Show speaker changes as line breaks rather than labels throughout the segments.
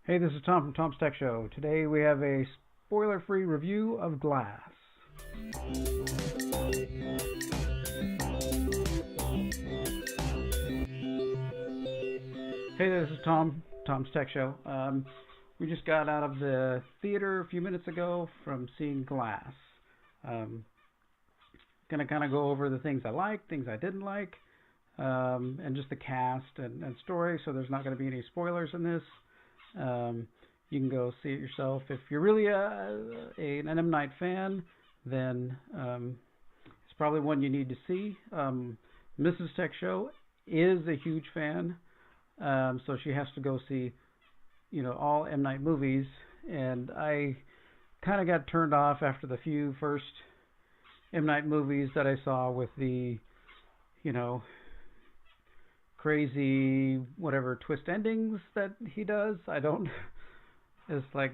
Hey, this is Tom from Tom's Tech Show. Today we have a spoiler-free review of Glass. Hey, this is Tom's Tech Show. We just got out of the theater a few minutes ago from seeing Glass. Um, Gonna kind of go over the things I liked, things I didn't like, and just the cast and story. So there's not going to be any spoilers in this. You can go see it yourself. If you're really an non-m.night fan, then it's probably one you need to see. Mrs. Tech Show is a huge fan, so she has to go see, all M Night movies. And I kind of got turned off after the few first M Night movies that I saw with the, you know, crazy whatever twist endings that he does. I don't. It's like,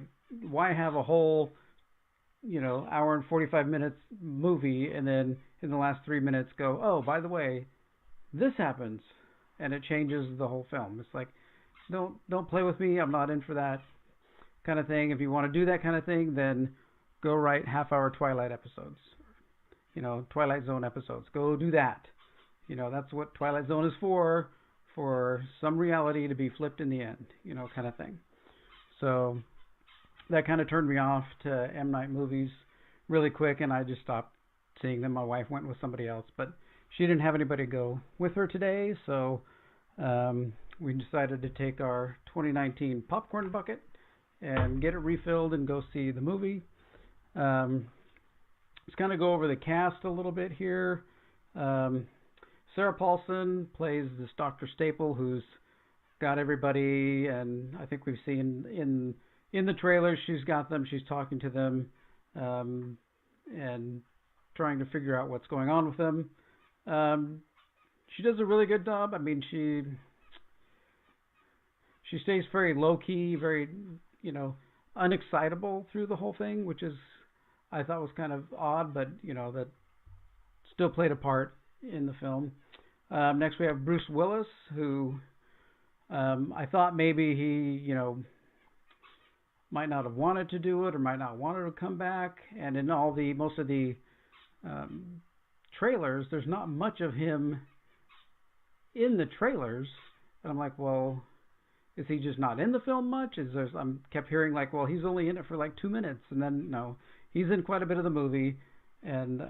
why have a whole, hour and 45 minutes movie and then in the last 3 minutes go, oh, by the way, this happens, and it changes the whole film. It's like, don't play with me. I'm not in for that kind of thing. If you want to do that kind of thing, then go write half-hour Twilight episodes. Twilight Zone episodes. Go do that. That's what Twilight Zone is for some reality to be flipped in the end, kind of thing. So that kind of turned me off to M. Night movies really quick, and I just stopped seeing them. My wife went with somebody else, but she didn't have anybody go with her today, so we decided to take our 2019 popcorn bucket and get it refilled and go see the movie. Let's kind of go over the cast a little bit here. Sarah Paulson plays this Dr. Staple, who's got everybody, and I think we've seen in the trailers she's got them. She's talking to them and trying to figure out what's going on with them. She does a really good job. I mean, she stays very low key, very unexcitable through the whole thing, which is I thought was kind of odd, but that still played a part in the film. Next we have Bruce Willis, who I thought maybe he, might not have wanted to do it or might not wanted to come back. And in most of the trailers, there's not much of him in the trailers. And I'm like, well, is he just not in the film much? I'm kept hearing like, well, he's only in it for like 2 minutes, and then no, he's in quite a bit of the movie, and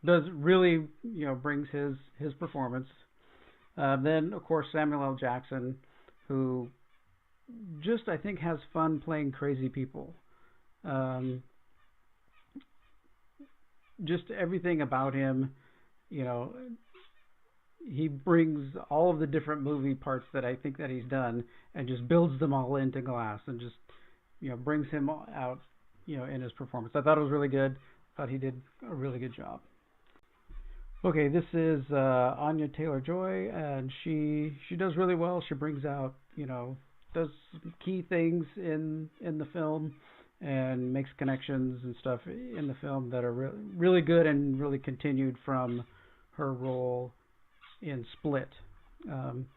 does really, brings his performance. Then, of course, Samuel L. Jackson, who just, I think, has fun playing crazy people. Just everything about him, he brings all of the different movie parts that I think that he's done and just builds them all into Glass and just, brings him out, in his performance. I thought it was really good. I thought he did a really good job. Okay, this is Anya Taylor Joy, and she does really well. She brings out, does some key things in the film and makes connections and stuff in the film that are really good and really continued from her role in Split. And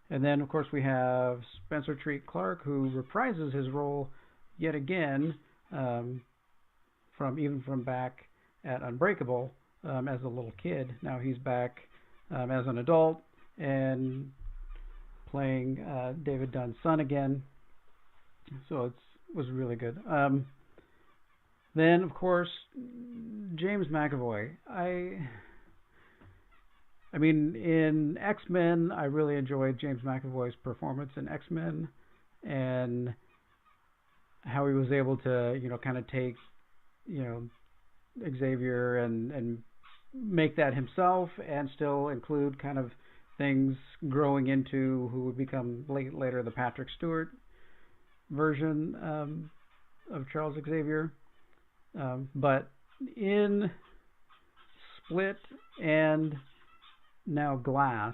then, of course, we have Spencer Treat Clark, who reprises his role yet again from back at Unbreakable. As a little kid. Now he's back as an adult and playing David Dunn's son again. So it was really good. Then, of course, James McAvoy. I mean, in X-Men, I really enjoyed James McAvoy's performance in X-Men and how he was able to, kind of take, Xavier and make that himself and still include kind of things growing into who would become later the Patrick Stewart version of Charles Xavier. But in Split and now Glass,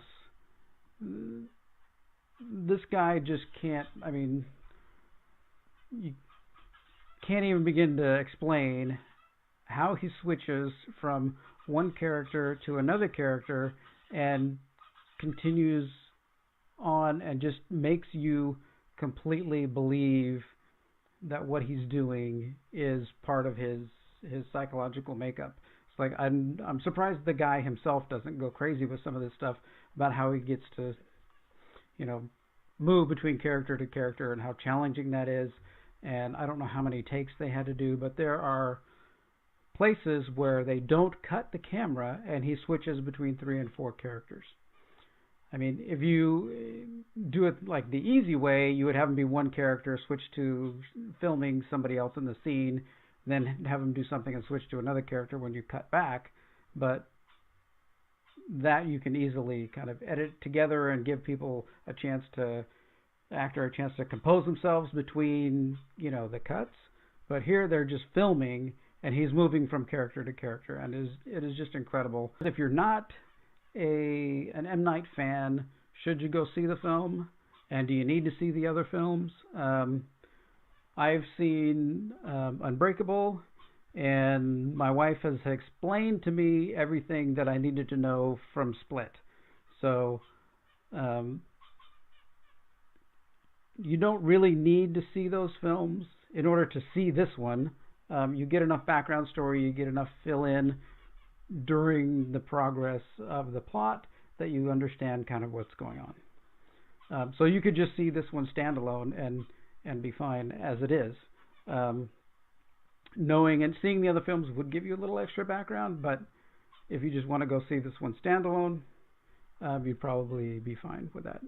this guy just can't, I mean, you can't even begin to explain how he switches from one character to another character and continues on and just makes you completely believe that what he's doing is part of his psychological makeup. It's like I'm surprised the guy himself doesn't go crazy with some of this stuff about how he gets to, you know, move between character to character and how challenging that is. And I don't know how many takes they had to do, but there are places where they don't cut the camera and he switches between 3 and 4 characters. I mean, if you do it like the easy way, you would have him be one character, switch to filming somebody else in the scene, then have him do something and switch to another character when you cut back. But that you can easily kind of edit together and give people a chance to, actor a chance to compose themselves between, you know, the cuts. But here they're just filming and he's moving from character to character, and it is just incredible. If you're not an M. Night fan, should you go see the film? And do you need to see the other films? I've seen Unbreakable, and my wife has explained to me everything that I needed to know from Split. So you don't really need to see those films in order to see this one. You get enough background story, you get enough fill-in during the progress of the plot that you understand kind of what's going on. So you could just see this one standalone and be fine as it is. Knowing and seeing the other films would give you a little extra background, but if you just want to go see this one standalone, you'd probably be fine with that.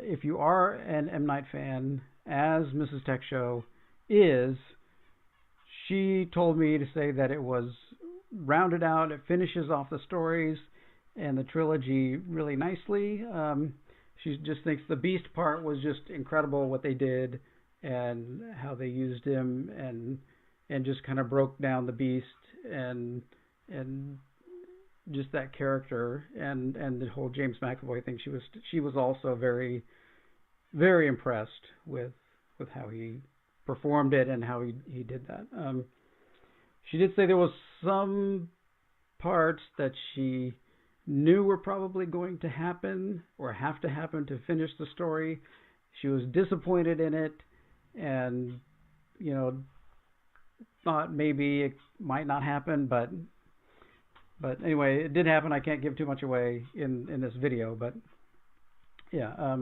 If you are an M. Night fan, as Mrs. Tech Show is, she told me to say that it was rounded out. It finishes off the stories and the trilogy really nicely. She just thinks the Beast part was just incredible, what they did and how they used him and just kind of broke down the Beast and just that character and the whole James McAvoy thing. She was also very, very impressed with how he performed it and how he did that. She did say there was some parts that she knew were probably going to happen or have to happen to finish the story. She was disappointed in it and, you know, thought maybe it might not happen, but anyway, it did happen. I can't give too much away in this video, but yeah.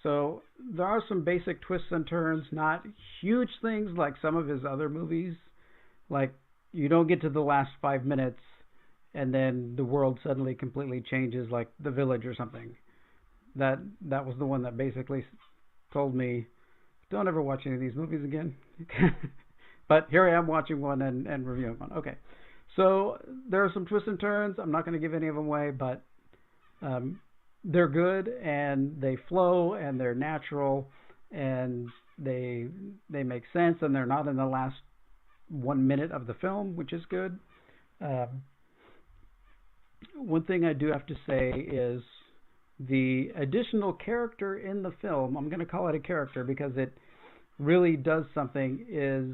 So there are some basic twists and turns, not huge things like some of his other movies. Like, you don't get to the last 5 minutes and then the world suddenly completely changes, like The Village or something. That was the one that basically told me, don't ever watch any of these movies again. But here I am watching one and reviewing one. Okay. So there are some twists and turns. I'm not going to give any of them away, but they're good and they flow and they're natural and they make sense and they're not in the last 1 minute of the film, which is good. One thing I do have to say is the additional character in the film, I'm going to call it a character because it really does something, is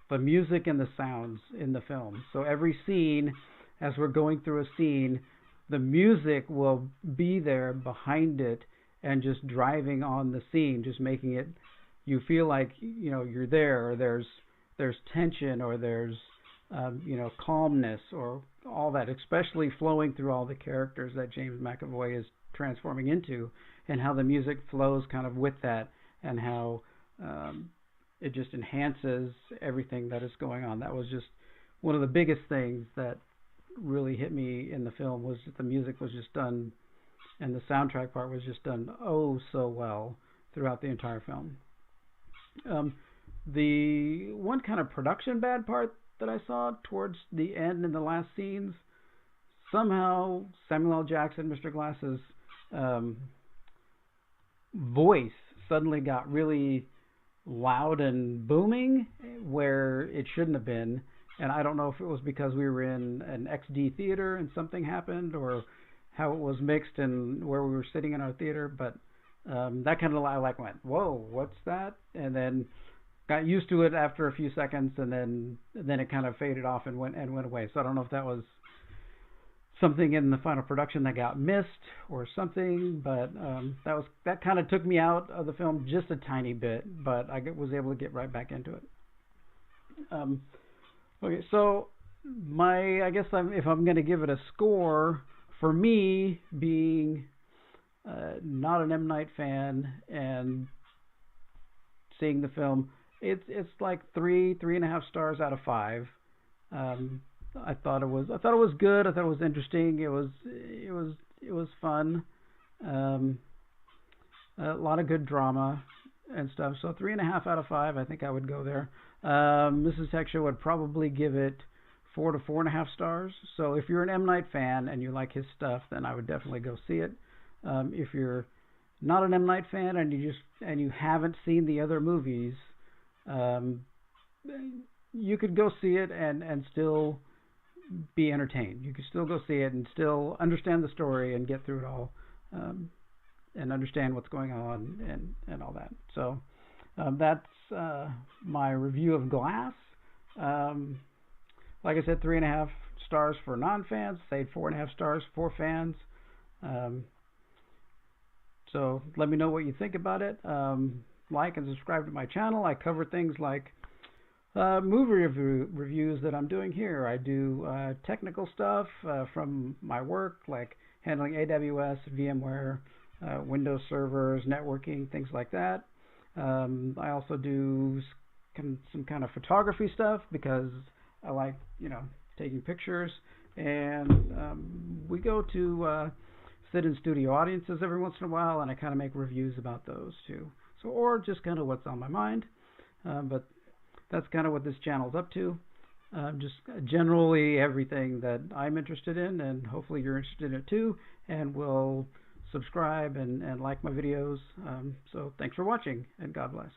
the music and the sounds in the film. So every scene, as we're going through a scene, the music will be there behind it and just driving on the scene, just making it, you feel like, you know, you're there, or there's tension, or there's you know, calmness, or all that, especially flowing through all the characters that James McAvoy is transforming into, and how the music flows kind of with that, and how it just enhances everything that is going on. That was just one of the biggest things that really hit me in the film, was that the music was just done, and the soundtrack part was just done oh so well throughout the entire film. The one kind of production bad part that I saw towards the end in the last scenes, somehow Samuel L. Jackson, Mr. Glass's voice suddenly got really loud and booming where it shouldn't have been. And I don't know if it was because we were in an XD theater and something happened, or how it was mixed and where we were sitting in our theater, but that kind of like went, whoa, what's that? And then got used to it after a few seconds, and then it kind of faded off and went away. So I don't know if that was something in the final production that got missed or something, but that kind of took me out of the film just a tiny bit, but was able to get right back into it. Okay, so I guess if I'm going to give it a score, for me, being not an M. Night fan and seeing the film, it's like 3.5 stars out of 5. I thought it was good. I thought it was interesting. It was fun. A lot of good drama and stuff. So 3.5 out of 5. I think I would go there. Mrs. Texture would probably give it 4 to 4.5 stars. So if you're an M. Night fan and you like his stuff, then I would definitely go see it. If you're not an M. Night fan and you haven't seen the other movies, you could go see it and still be entertained. You could still go see it and still understand the story and get through it all, and understand what's going on and all that. So that's my review of Glass. Like I said, 3.5 stars for non-fans. Say 4.5 stars for fans. So let me know what you think about it. Like and subscribe to my channel. I cover things like movie reviews that I'm doing here. I do technical stuff from my work, like handling AWS, VMware, Windows servers, networking, things like that. I also do some kind of photography stuff because I like, taking pictures. And we go to sit in studio audiences every once in a while, and I kind of make reviews about those too. So, or just kind of what's on my mind. But that's kind of what this channel's up to. Just generally everything that I'm interested in, and hopefully you're interested in it too, and will subscribe and like my videos. So thanks for watching, and God bless.